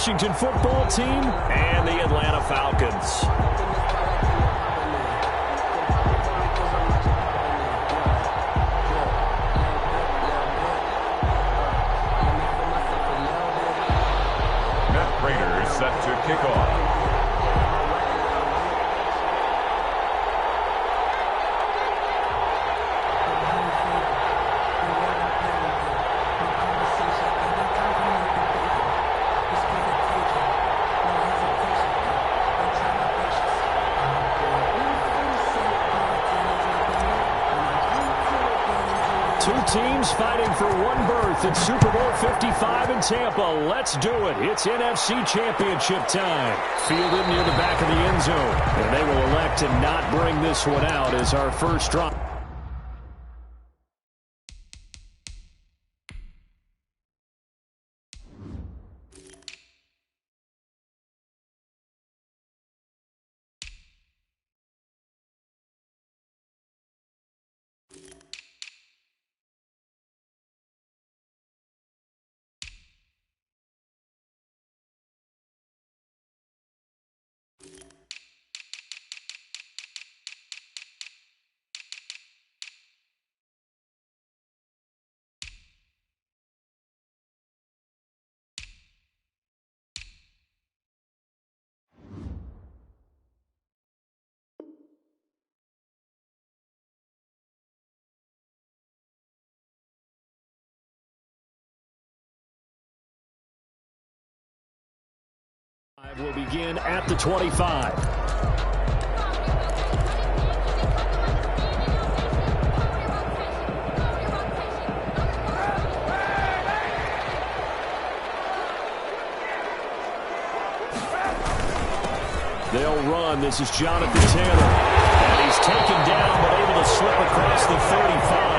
Washington football team and the Atlanta Falcons. Raiders set to kick off. Two teams fighting for one berth at Super Bowl 55 in Tampa. Let's do it. It's NFC Championship time. Fielded near the back of the end zone. And they will elect to not bring this one out as our first drive. Will begin at the 25. They'll run. This is Jonathan Taylor. And he's taken down, but able to slip across the 35.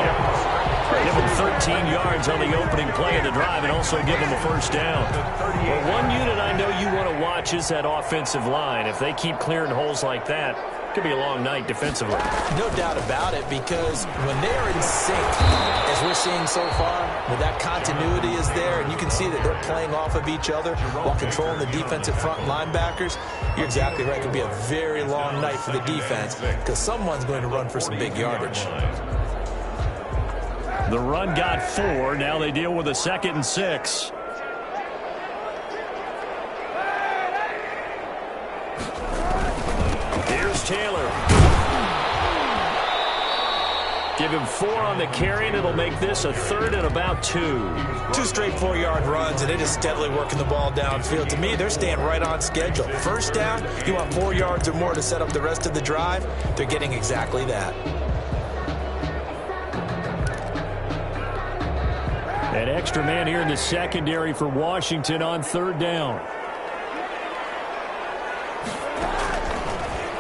Give him 13 yards on the opening play of the drive and also give him a first down. Well, one unit I know you want to watch is that offensive line. If they keep clearing holes like that, it could be a long night defensively. No doubt about it, because when they're in sync, as we're seeing so far, when that continuity is there and you can see that they're playing off of each other while controlling the defensive front linebackers, you're exactly right. It could be a very long night for the defense because someone's going to run for some big yardage. The run got 4. Now they deal with a 2nd and 6. Here's Taylor. Give him 4 on the carry, and it'll make this a 3rd and about 2. 2 straight 4-yard runs, and it is steadily working the ball downfield. To me, they're staying right on schedule. First down, you want 4 yards or more to set up the rest of the drive. They're getting exactly that. An extra man here in the secondary for Washington on 3rd down.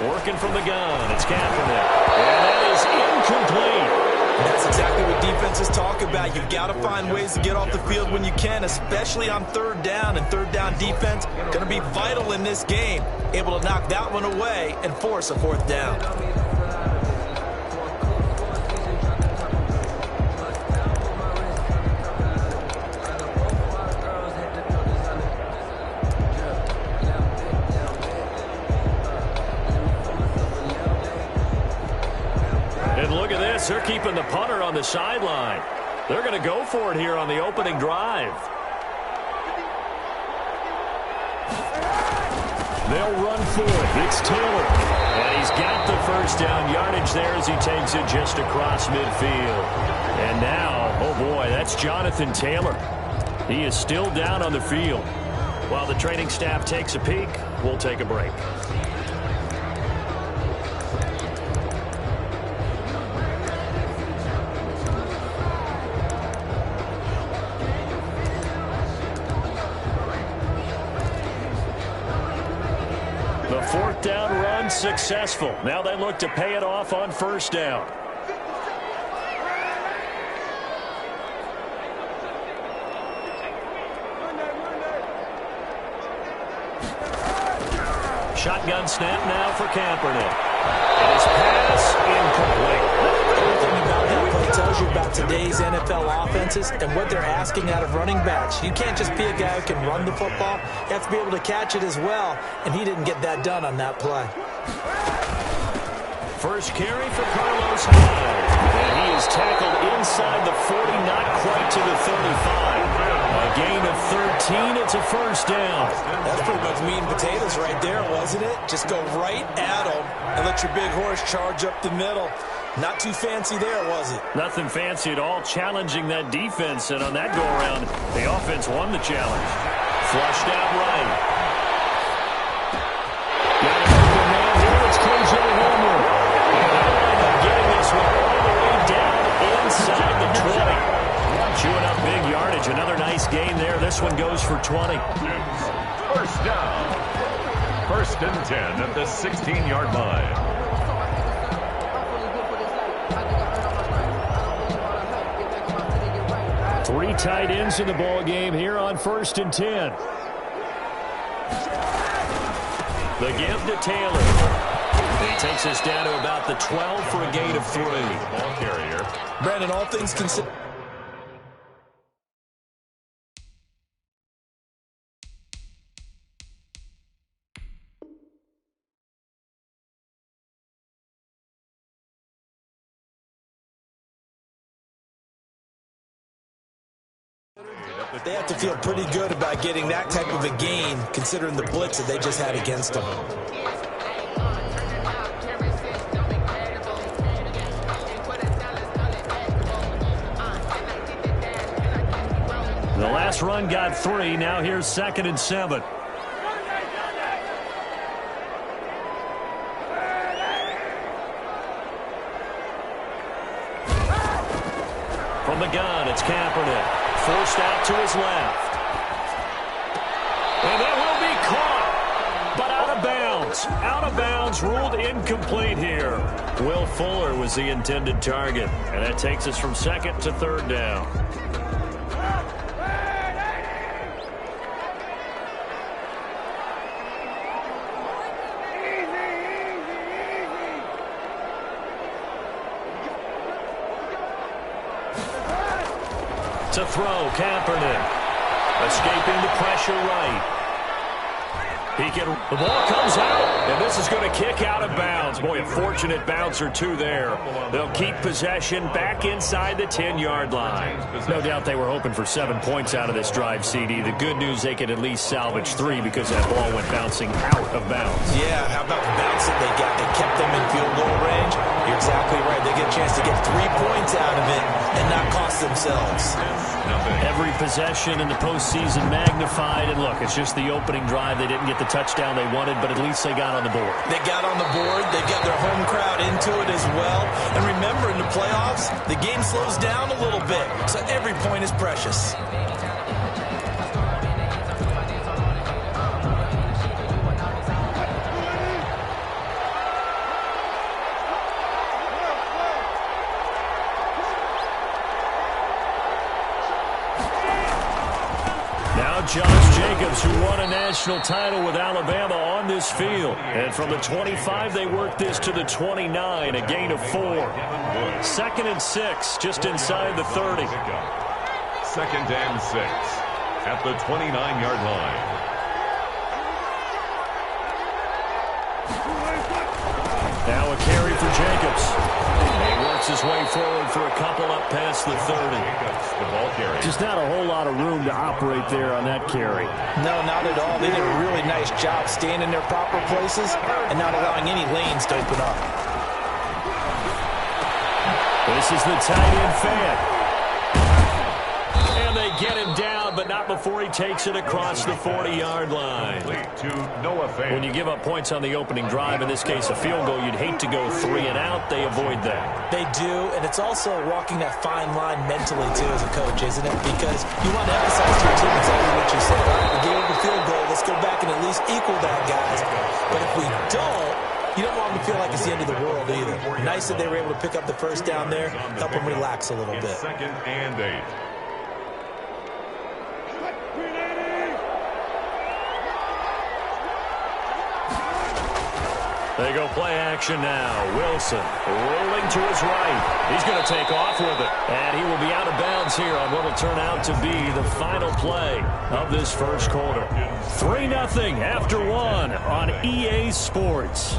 Working from the gun. It's Kaepernick. And that is incomplete. And that's exactly what defenses talk about. You've got to find ways to get off the field when you can, especially on 3rd down. And 3rd down defense going to be vital in this game. Able to knock that one away and force a 4th down. They're keeping the punter on the sideline. They're going to go for it here on the opening drive. They'll run for it. It's Taylor. And he's got the first down yardage there as he takes it just across midfield. And now, oh boy, that's Jonathan Taylor. He is still down on the field. While the training staff takes a peek, we'll take a break. The 4th down run successful. Now they look to pay it off on 1st down. Shotgun snap now for Kaepernick. And his pass incomplete. The thing about that play it tells you about today's NFL offenses and what they're asking out of running backs. You can't just be a guy who can run the football. You have to be able to catch it as well, and he didn't get that done on that play. First carry for Carlos Hyde. And he is tackled inside the 40, not quite to the 35. A gain of 13, it's a first down. That's pretty much meat and potatoes right there, wasn't it? Just go right at him and let your big horse charge up the middle. Not too fancy there, was it? Nothing fancy at all, challenging that defense. And on that go-around, the offense won the challenge. Flushed out right. Got an open man here. It's KJ Hamler. And they'll end up getting this one all the way down inside the 20. Chewing up big yardage. Another nice gain there. This one goes for 20. First down. First and 10 at the 16-yard line. Three tight ends in the ball game here on first and 10. The give to Taylor. He takes us down to about the 12 for a gain of 3. Ball carrier. Brandon, all things considered. They have to feel pretty good about getting that type of a gain, considering the blitz that they just had against them. The last run got 3. Now here's 2nd and 7. From the gun, it's Kaepernick. Forced out to his left. And that will be caught, but out of bounds. Out of bounds, ruled incomplete here. Will Fuller was the intended target, and that takes us from 2nd to 3rd down. To throw, Kaepernick. Escaping the pressure right. The ball comes out, and this is going to kick out of bounds. Boy, a fortunate bounce or two there. They'll keep possession back inside the 10-yard line. No doubt they were hoping for 7 points out of this drive, CD. The good news, they could at least salvage 3 because that ball went bouncing out of bounds. Yeah, how about the bounce that they got? They kept them in field goal range. You're exactly right. They get a chance to get 3 points out of it and not cost themselves. Every possession in the postseason magnified. And look, it's just the opening drive. They didn't get the touchdown they wanted, but at least they got on the board. They got on the board. They got their home crowd into it as well. And remember, in the playoffs, the game slows down a little bit, so every point is precious. Josh Jacobs, who won a national title with Alabama, on this field. And from the 25, they work this to the 29, a gain of 4. 2nd and 6, just inside the 30. 2nd and 6 at the 29-yard line. Now a carry for Jacobs. He works his way forward for a couple up past the 30. The ball carry. Just not a whole lot of room to operate there on that carry. No, not at all. They did a really nice job staying in their proper places and not allowing any lanes to open up. This is the tight end fan. And they get him down, but not before he takes it across the 40-yard line. When you give up points on the opening drive, in this case a field goal, you'd hate to go 3 and out. They avoid that. They do, and it's also walking that fine line mentally, too, as a coach, isn't it? Because you want to emphasize to your team exactly what you said. All right, we gave up a field goal. Let's go back and at least equal that, guys. But if we don't, you don't want them to feel like it's the end of the world either. Nice that they were able to pick up the first down there, help them relax a little bit. 2nd and 8. They go play action now. Wilson rolling to his right. He's going to take off with it. And he will be out of bounds here on what will turn out to be the final play of this first quarter. 3-0 after one on EA Sports.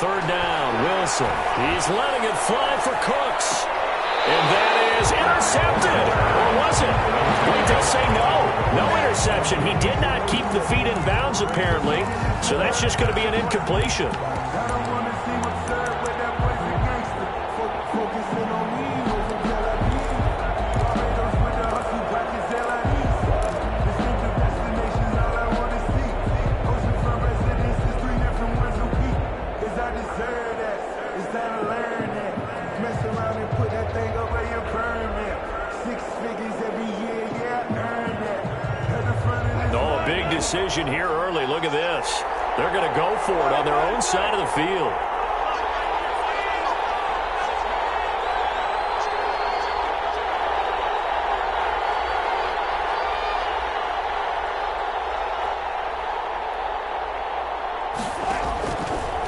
Third down, Wilson. He's letting it fly for Cooks. And that is intercepted. Or was it? Wait, they'll say no. No interception. He did not keep the feet in bounds, apparently. So that's just going to be an incompletion. Decision here early. Look at this. They're going to go for it on their own side of the field.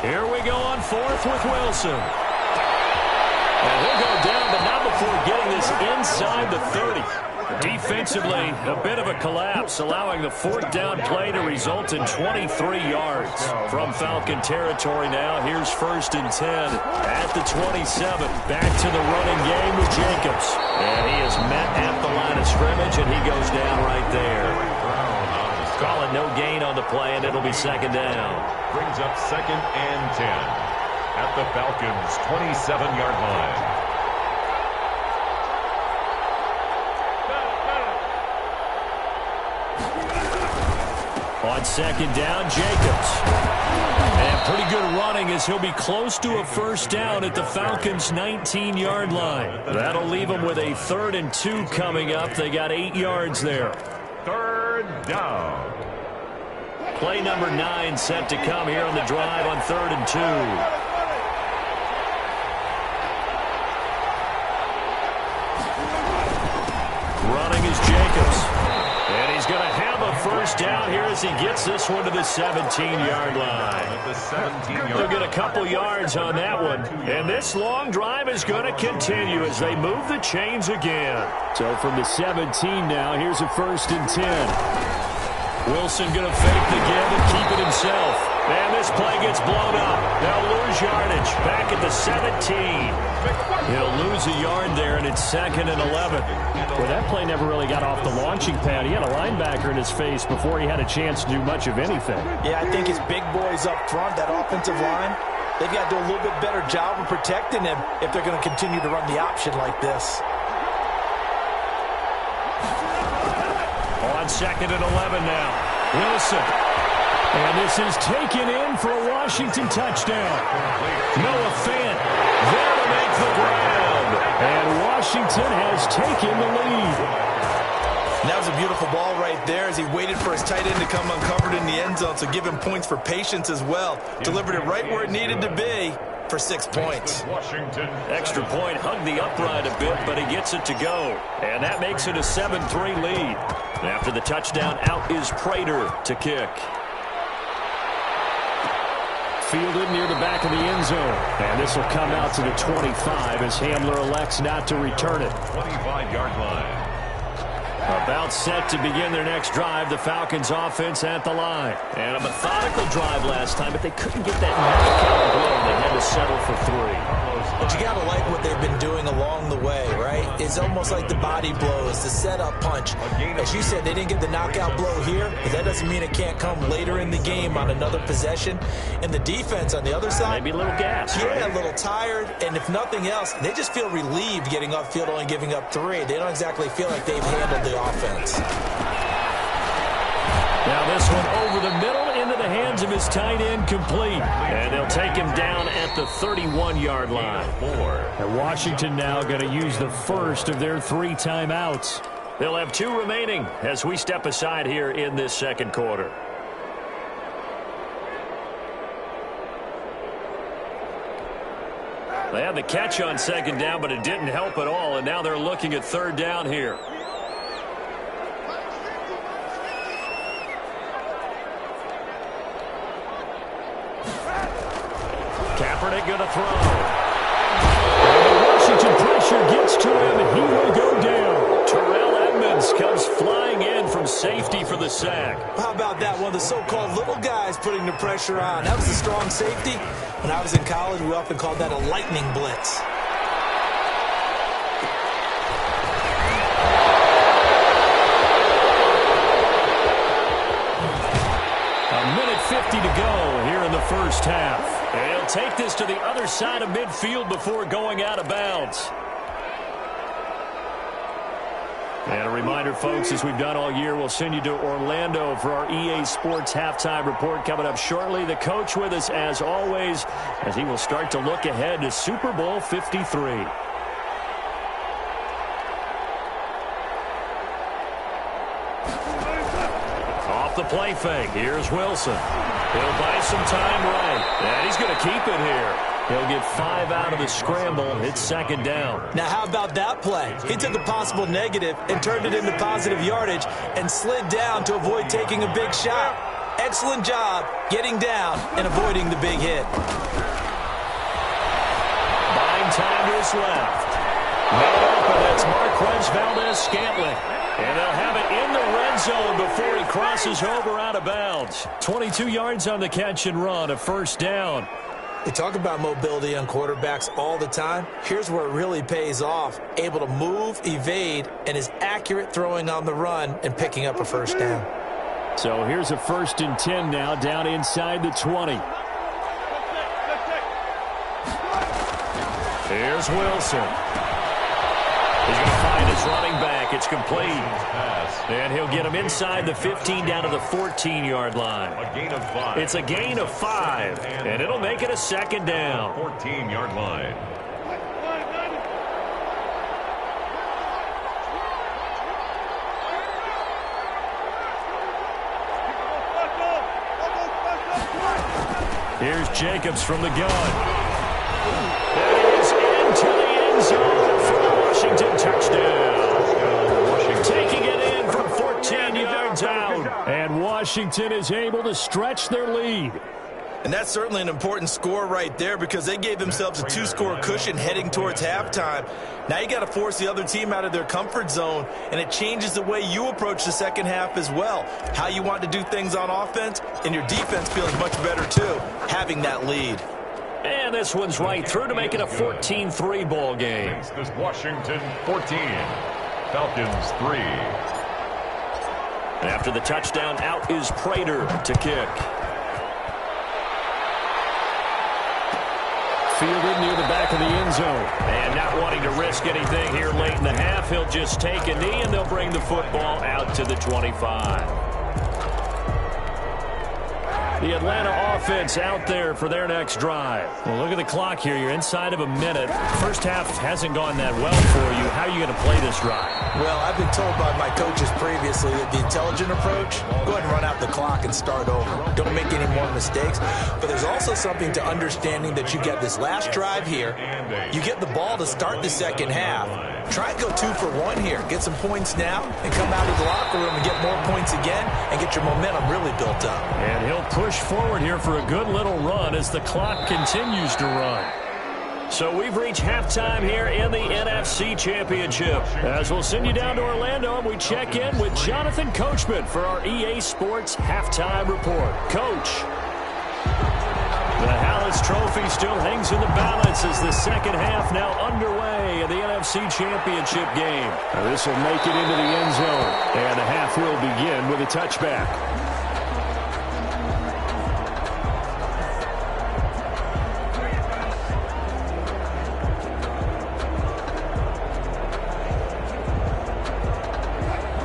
Here we go on fourth with Wilson. And he'll go down, but not before getting this inside the 30. Defensively, a bit of a collapse, allowing the fourth down play to result in 23 yards. From Falcon territory now, here's 1st and 10 at the 27. Back to the running game with Jacobs. And he is met at the line of scrimmage, and he goes down right there. Call it no gain on the play, and it'll be 2nd down. Brings up 2nd and 10 at the Falcons' 27-yard line. On 2nd down, Jacobs. And pretty good running as he'll be close to a 1st down at the Falcons' 19-yard line. That'll leave them with a 3rd and 2 coming up. They got 8 yards there. 3rd down. Play number 9 set to come here on the drive on 3rd and 2. Running is Jacobs. And he's going to have a 1st down here as he gets this one to the 17-yard line. They'll get a couple yards on that one. And this long drive is going to continue as they move the chains again. So from the 17 now, here's a 1st and 10. Wilson going to fake the give and keep it himself. And this play gets blown up. They'll lose yardage back at the 17. He'll lose a yard there, and it's 2nd and 11. Well, that play never really got off the launching pad. He had a linebacker in his face before he had a chance to do much of anything. Yeah, I think his big boys up front, that offensive line, they've got to do a little bit better job of protecting him if they're going to continue to run the option like this. On 2nd and 11 now. Wilson. And this is taken in for a Washington touchdown. Noah Fant there to make the ground. And Washington has taken the lead. That was a beautiful ball right there as he waited for his tight end to come uncovered in the end zone, so give him points for patience as well. Delivered it right where it needed to be for 6 points. Washington. Extra point, hugged the upright a bit, but he gets it to go. And that makes it a 7-3 lead. After the touchdown, out is Prater to kick. Fielded near the back of the end zone. And this will come out to the 25 as Hamler elects not to return it. 25-yard line. About set to begin their next drive, the Falcons offense at the line. And a methodical drive last time, but they couldn't get that knockout blow. They had to settle for 3. But you got to like what they've been doing along the way, right? It's almost like the body blows, the setup punch. As you said, they didn't get the knockout blow here, but that doesn't mean it can't come later in the game on another possession. And the defense on the other side, maybe a little gas, yeah, right? A little tired. And if nothing else, they just feel relieved getting upfield, only giving up 3. They don't exactly feel like they've handled the offense. Now this one over the middle into the hands of his tight end, complete. And they'll take him down at the 31-yard line. And Washington now going to use the first of their 3 timeouts. They'll have 2 remaining as we step aside here in this second quarter. They had the catch on second down, but it didn't help at all, and now they're looking at third down here. Kaepernick going to throw. And the Washington pressure gets to him, and he will go down. Terrell Edmonds comes flying in from safety for the sack. How about that? One of the so-called little guys putting the pressure on. That was a strong safety. When I was in college, we often called that a lightning blitz. A minute 50 to go here in the first half. And he'll take this to the other side of midfield before going out of bounds. And a reminder, folks, as we've done all year, we'll send you to Orlando for our EA Sports Halftime Report coming up shortly. The coach with us, as always, as he will start to look ahead to Super Bowl 53. Off the play fake, here's Wilson. He'll buy some time right, and he's going to keep it here. He'll get 5 out of the scramble. It's second down. Now, how about that play? He took a possible negative and turned it into positive yardage and slid down to avoid taking a big shot. Excellent job getting down and avoiding the big hit. Buying time is left. Made open, that's Marquez Valdez-Scantling. And they'll have it in the red zone before he crosses over out of bounds. 22 yards on the catch and run, a first down. They talk about mobility on quarterbacks all the time. Here's where it really pays off. Able to move, evade, and is accurate throwing on the run and picking up a first down. So here's a 1st and 10 now, down inside the 20. Here's Wilson. He's going to find his running back. It's complete. And he'll get him inside the 15 down to the 14-yard line. A gain of 5. It's a gain of 5, and it'll make it a second down. 14-yard line. Here's Jacobs from the gun. That is into the end zone for the Washington touchdown. Taking it in from 14 yards out. And Washington is able to stretch their lead. And that's certainly an important score right there because they gave themselves a 2-score cushion heading towards halftime. Now you got to force the other team out of their comfort zone, and it changes the way you approach the second half as well. How you want to do things on offense, and your defense feels much better too, having that lead. And this one's right through to make it a 14-3 ball game. This Washington 14, Falcons 3. And after the touchdown, out is Prater to kick. Fielded near the back of the end zone. And not wanting to risk anything here late in the half, he'll just take a knee, and they'll bring the football out to the 25. The Atlanta offense out there for their next drive. Well, look at the clock here. You're inside of a minute. First half hasn't gone that well for you. How are you going to play this drive? Well, I've been told by my coaches previously that the intelligent approach, go ahead and run out the clock and start over. Don't make any more mistakes. But there's also something to understanding that you get this last drive here. You get the ball to start the second half. Try and go 2 for 1 here. Get some points now and come out of the locker room and get more points again and get your momentum really built up. And he'll push forward here for a good little run as the clock continues to run. So we've reached halftime here in the NFC Championship. As we'll send you down to Orlando, and we check in with Jonathan Coachman for our EA Sports Halftime Report. Coach. The Hallis Trophy still hangs in the balance as the second half now underway in the NFC Championship game. Now this will make it into the end zone, and the half will begin with a touchback.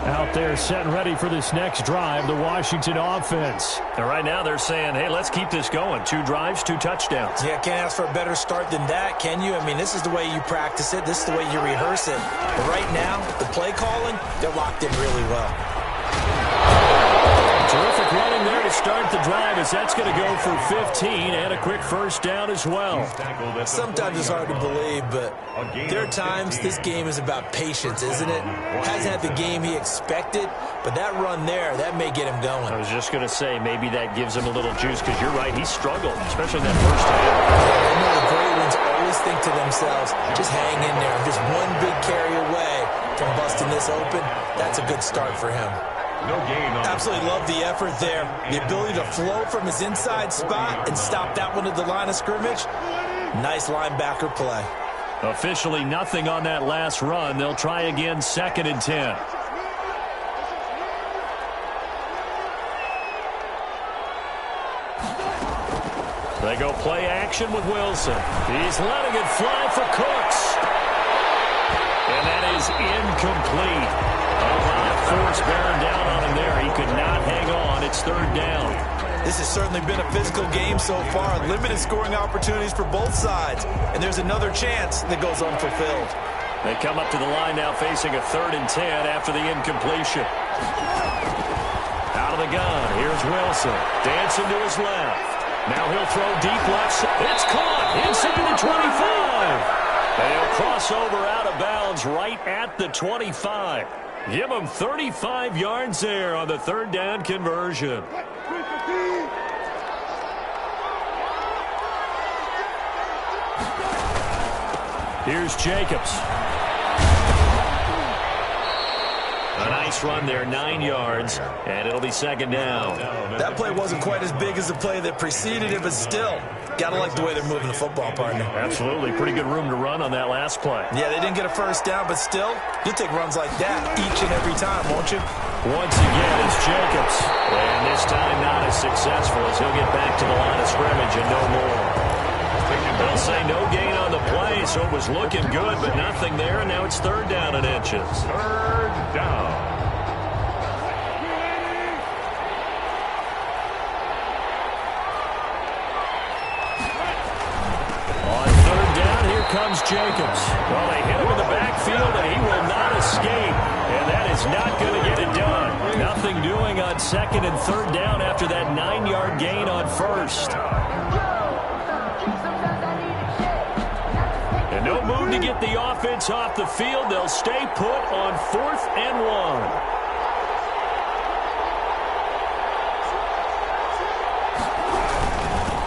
Out there setting ready for this next drive, the Washington offense. And right now they're saying, hey, let's keep this going. 2 drives, 2 touchdowns. Yeah, can't ask for a better start than that, can you? I mean, this is the way you practice it. This is the way you rehearse it. But right now, the play calling, they're locked in really well. Terrific running there to start the drive, as that's going to go for 15 and a quick first down as well. Sometimes it's hard to believe, but there are times this game is about patience, isn't it? Hasn't had the game he expected, but that run there, that may get him going. I was just going to say, maybe that gives him a little juice, because you're right, he struggled, especially that first half. I know the great ones always think to themselves, just hang in there. Just one big carry away from busting this open. That's a good start for him. No gain on Absolutely love the effort there. The ability to flow from his inside spot and stop that one at the line of scrimmage. Nice linebacker play. Officially nothing on that last run. They'll try again, 2nd and 10. They go play action with Wilson. He's letting it fly for Cooks. And that is incomplete. Force bearing down on him there. He could not hang on. It's 3rd down. This has certainly been a physical game so far. Limited scoring opportunities for both sides. And there's another chance that goes unfulfilled. They come up to the line now facing a 3rd and 10 after the incompletion. Out of the gun. Here's Wilson. Dancing to his left. Now he'll throw deep left. It's caught inside the 25. They'll cross over out of bounds right at the 25. Give him 35 yards there on the 3rd down conversion. Here's Jacobs. A nice run there, 9 yards, and it'll be 2nd down. That play wasn't quite as big as the play that preceded it, but still, got to like the way they're moving the football, partner. Absolutely. Pretty good room to run on that last play. Yeah, they didn't get a first down, but still, you'll take runs like that each and every time, won't you? Once again, it's Jacobs. And this time not as successful, as he'll get back to the line of scrimmage and no more. They'll say no gain on the play, so it was looking good, but nothing there, and now it's 3rd down and inches. 3rd down. On 3rd down, here comes Jacobs. Well, they hit him in the backfield, and he will not escape. And that is not going to get it done. Nothing doing on 2nd and 3rd down after that 9-yard gain on 1st. And no move to get the offense off the field. They'll stay put on 4th and 1.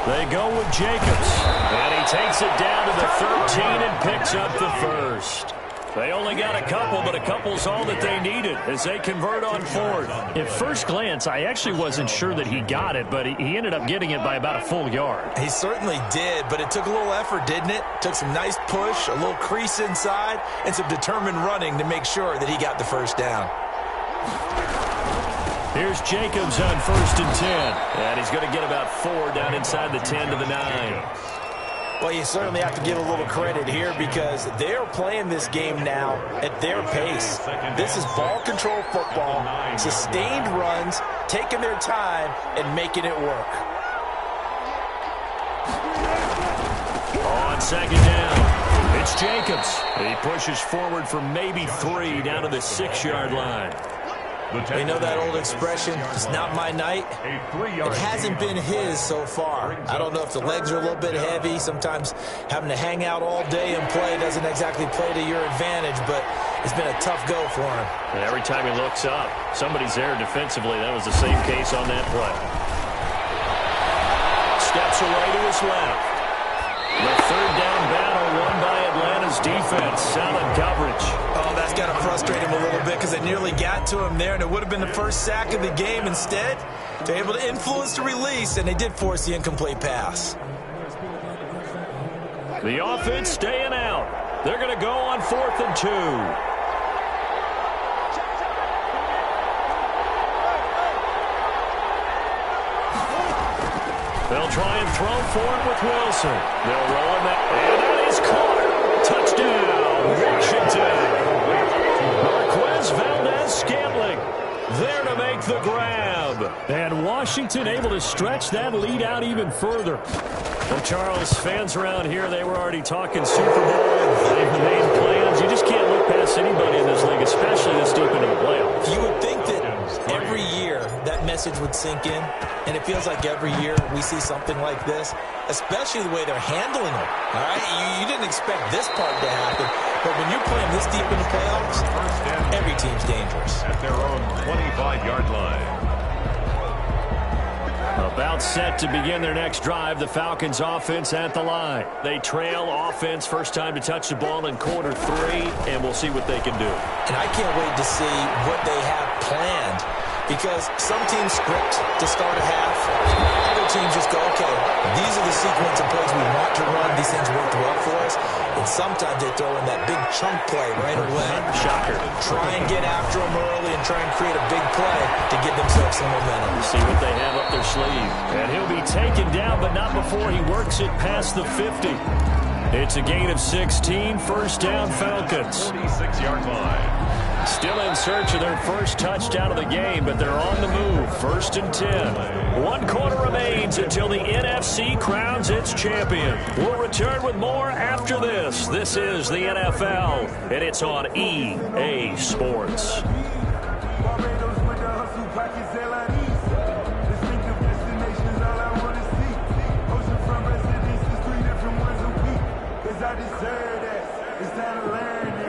They go with Jacobs. And he takes it down to the 13 and picks up the first. They only got a couple, but a couple's all that they needed as they convert on 4th. At first glance, I actually wasn't sure that he got it, but he ended up getting it by about a full yard. He certainly did, but it took a little effort, didn't it? Took some nice push, a little crease inside, and some determined running to make sure that he got the first down. Here's Jacobs on 1st and 10. And he's going to get about 4 down inside the 10 to the 9. Well, you certainly have to give a little credit here because they're playing this game now at their pace. This is ball control football, sustained runs, taking their time and making it work. On 2nd down, it's Jacobs. He pushes forward for maybe 3 down to the 6-yard line. We know that old expression, it's not my night. It hasn't been his so far. I don't know if the legs are a little bit heavy. Sometimes having to hang out all day and play doesn't exactly play to your advantage, but it's been a tough go for him. And every time he looks up, somebody's there defensively. That was the same case on that play. Steps away to his left. The 3rd down battle won by Atlanta's defense. Solid coverage. Oh, that's got to frustrate him a little bit because they nearly got to him there, and it would have been the first sack of the game. Instead, they're able to influence the release, and they did force the incomplete pass. The offense staying out. They're going to go on 4th and 2. They'll try and throw for it with Wilson. They'll roll him out. And that is caught. Touchdown, Washington. Marquez is Valdez-Scantling there to make the grab. And Washington able to stretch that lead out even further. Well, Charles, fans around here, they were already talking Super Bowl. They've made plans. You just can't look past anybody in this league, especially this deep into the playoffs. You would think that every year that message would sink in, and it feels like every year we see something like this, especially the way they're handling it. All right, you didn't expect this part to happen, but when you're playing this deep in the playoffs, every team's dangerous. At their own 25-yard line. About set to begin their next drive, the Falcons offense at the line. They trail offense, first time to touch the ball in quarter 3, and we'll see what they can do. And I can't wait to see what they have planned, because some teams script to start a half. Other teams just go, okay, these are the sequence of plays we want to run. These things worked well for us. And sometimes they throw in that big chunk play right away. Shocker. Try and get after them early and try and create a big play to get themselves some momentum. See what they have up their sleeve. And he'll be taken down, but not before he works it past the 50. It's a gain of 16, first down Falcons. 46-yard line. Still in search of their first touchdown of the game, but they're on the move. First and 10. 1 quarter remains until the NFC crowns its champion. We'll return with more after this. This is the NFL, and it's on EA Sports.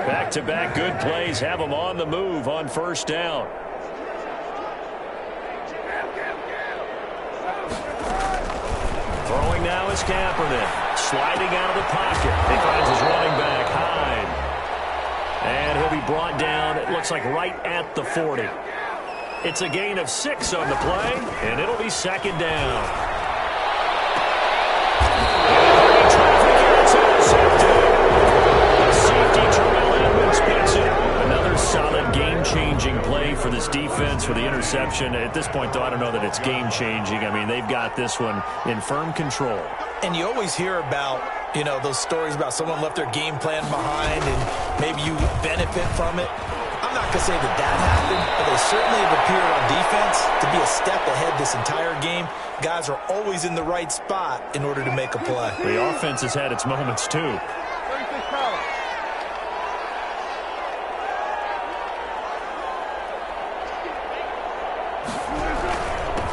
Back-to-back good plays have them on the move on first down. Throwing now is Kaepernick. Sliding out of the pocket. He finds his running back, Hyde. And he'll be brought down, it looks like right at the 40. It's a gain of 6 on the play, and it'll be second down. Another solid game-changing play for this defense for the interception. At this point, though, I don't know that it's game-changing. I mean, they've got this one in firm control. And you always hear about, you know, those stories about someone left their game plan behind and maybe you benefit from it. I'm not going to say that that happened, but they certainly have appeared on defense to be a step ahead this entire game. Guys are always in the right spot in order to make a play. The offense has had its moments, too.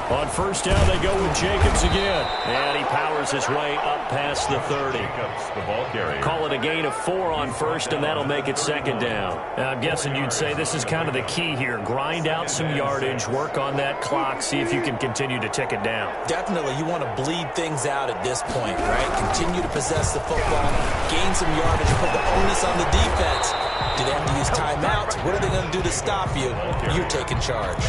On first down, they go with Jacobs again. And he powers his way up past the 30. Jacobs, the ball carrier. Call it a gain of 4 on first, and that'll make it second down. Now, I'm guessing you'd say this is kind of the key here. Grind out some yardage, work on that clock, see if you can continue to tick it down. Definitely, you want to bleed things out at this point, right? Continue to possess the football, gain some yardage, put the onus on the defense. Do they have to use timeouts? What are they going to do to stop you? You're taking charge.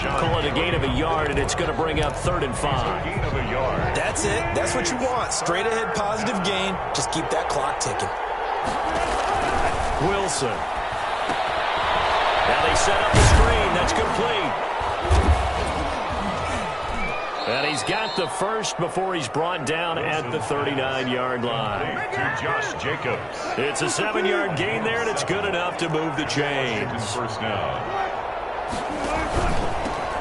Call it a gain of a yard, and it's going to bring up 3rd and 5. Gain of a yard. That's it. That's what you want. Straight ahead positive gain. Just keep that clock ticking. Wilson. Now they set up the screen. That's complete. And he's got the first before he's brought down at the 39-yard line. To Josh Jacobs. It's a 7-yard gain there, and it's good enough to move the chains. First down.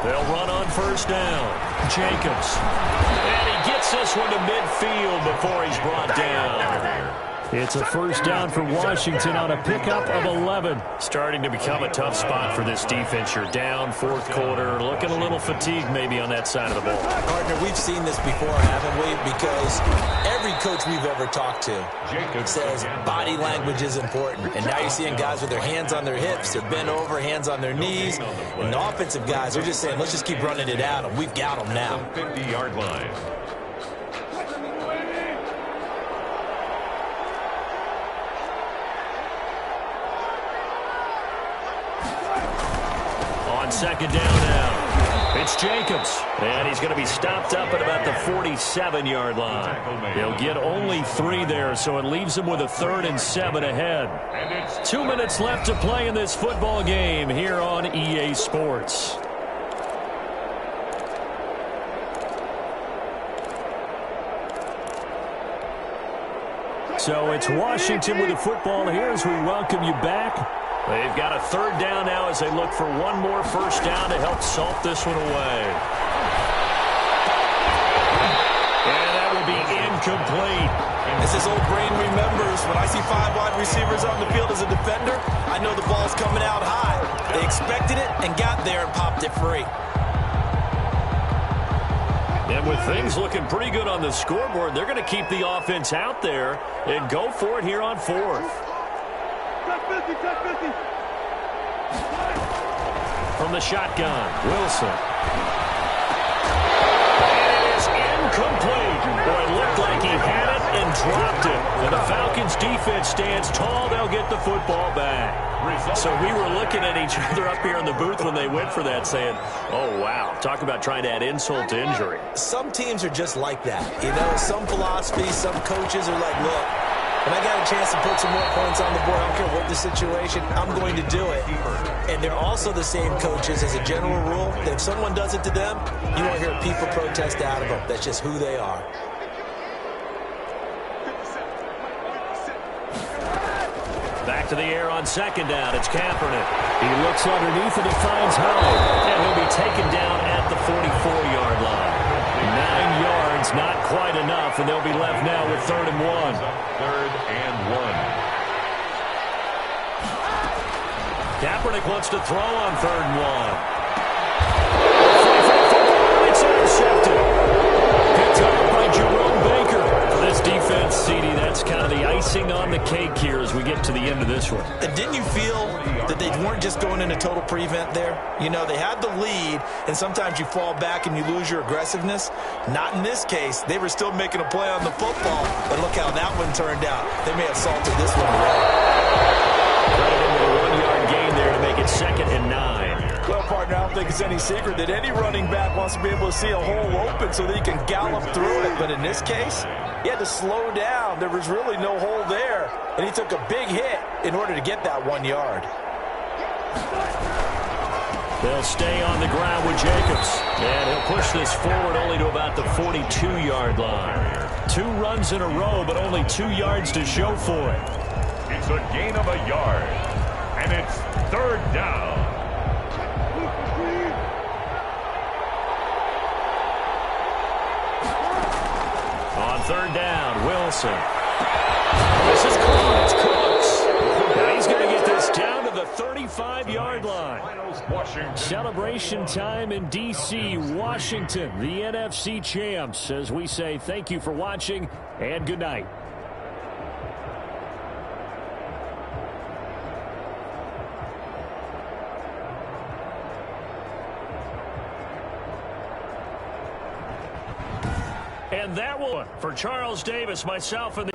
They'll run on first down. Jacobs. And he gets this one to midfield before he's brought down. It's a first down for Washington on a pickup of 11. Starting to become a tough spot for this defense. You're down 4th quarter. Looking a little fatigued maybe on that side of the ball. Partner, we've seen this before, haven't we? Because every coach we've ever talked to says body language is important. And now you're seeing guys with their hands on their hips. They're bent over, hands on their knees. And the offensive guys are just saying, let's just keep running it out. And we've got them now. 50-yard line. Second down now. It's Jacobs. And he's going to be stopped up at about the 47-yard line. He'll get only 3 there, so it leaves him with a 3rd and 7 ahead. 2 minutes left to play in this football game here on EA Sports. So it's Washington with the football here as we welcome you back. They've got a third down now as they look for one more first down to help salt this one away. And that will be incomplete. As his old brain remembers, when I see 5 wide receivers on the field as a defender, I know the ball's coming out high. They expected it and got there and popped it free. And with things looking pretty good on the scoreboard, they're going to keep the offense out there and go for it here on 4th. From the shotgun, Wilson. And it is incomplete. Boy, it looked like he had it and dropped it. And the Falcons' defense stands tall. They'll get the football back. So we were looking at each other up here in the booth when they went for that, saying, oh, wow, talk about trying to add insult to injury. Some teams are just like that. You know, some philosophies, some coaches are like, look, when I got a chance to put some more points on the board, I don't care what the situation, I'm going to do it. And they're also the same coaches as a general rule that if someone does it to them, you won't hear people protest out of them. That's just who they are. Back to the air on second down. It's Kaepernick. He looks underneath and he finds Howard. And he'll be taken down at the 44-yard line. 9 yards, not quite enough, and they'll be left now with 3rd and 1. 3rd and 1. Kaepernick wants to throw on 3rd and 1. It's intercepted. Picked up by Jerome Baker. This defense, CD, that's kind of the icing on the cake here as we get to the end of this one. And didn't you feel that they weren't just going into total prevent there? You know, they had the lead, and sometimes you fall back and you lose your aggressiveness. Not in this case. They were still making a play on the football, and look how that one turned out. They may have salted this one away. Right into the 1-yard gain there to make it 2nd and 9. Well, partner, I don't think it's any secret that any running back wants to be able to see a hole open so that he can gallop through it. But in this case, he had to slow down. There was really no hole there, and he took a big hit in order to get that 1 yard. They'll stay on the ground with Jacobs. And he'll push this forward only to about the 42-yard line. 2 runs in a row, but only 2 yards to show for it. It's a gain of a yard, and it's 3rd down. On 3rd down, Wilson. This is Cooks. And he's going to get this down to the 35-yard line. Celebration time in D.C., Washington, the NFC champs, as we say thank you for watching and good night. And that will, for Charles Davis, myself, and the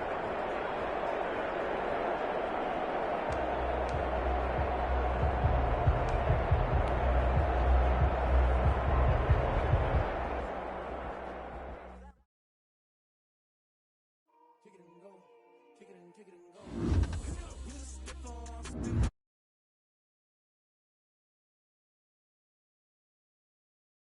Kick it and go.